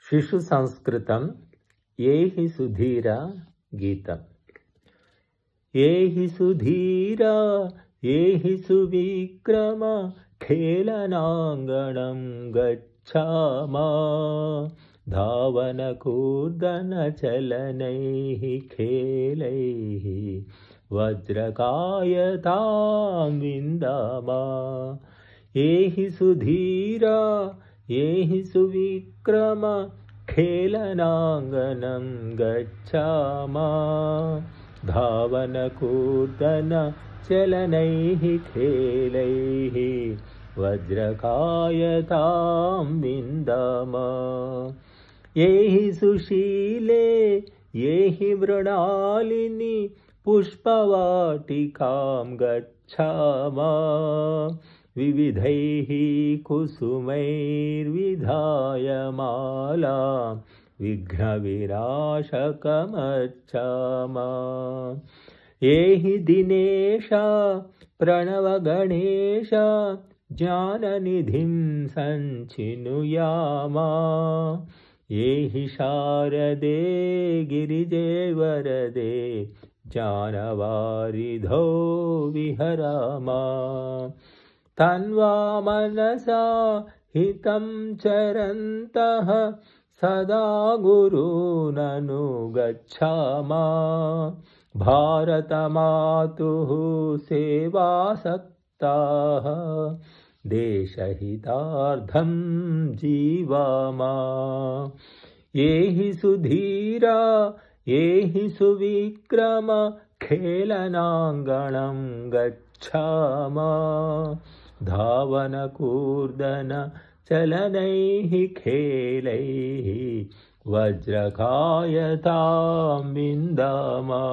शिशु संस्कृतं ये हि सुधीरा गीतम्। ये हि सुधीरा ये हि सुविक्रम खेलनाङ्गणं गच्छामा धावनकूर्दनचलनैः खेलैः वज्रकायतां विन्दामा। ये हि सुधीरा ये हि सुविक्रम खेलनाङ्गनं गच्छामा धावनकूर्दनचलनैः खेलैः वज्रकायतां विन्दामा। ये हि सुशीले ये हि मृणालिनी पुष्पवाटिकां गच्छामा विविधैः कुसुमैर्विधायमालां विघ्नविनाशकमर्चामा। ये हि दिनेश प्रणवगणेश ज्ञाननिधिं सञ्चिनुयामा। ये हि शारदे गिरिजे वरदे ज्ञानवारिधौ विहरामा। तन्वा मनसा हितं चरन्तः सदा गुरूननुगच्छामा भारतमातुः सेवासक्ताः देशहितार्थं जीवामा। ये हि सुधीरा ये हि सुविक्रम खेलनाङ्गणं गच्छामा धावनकूर्दनचलनैः खेलैः वज्रकायतां विन्दामा।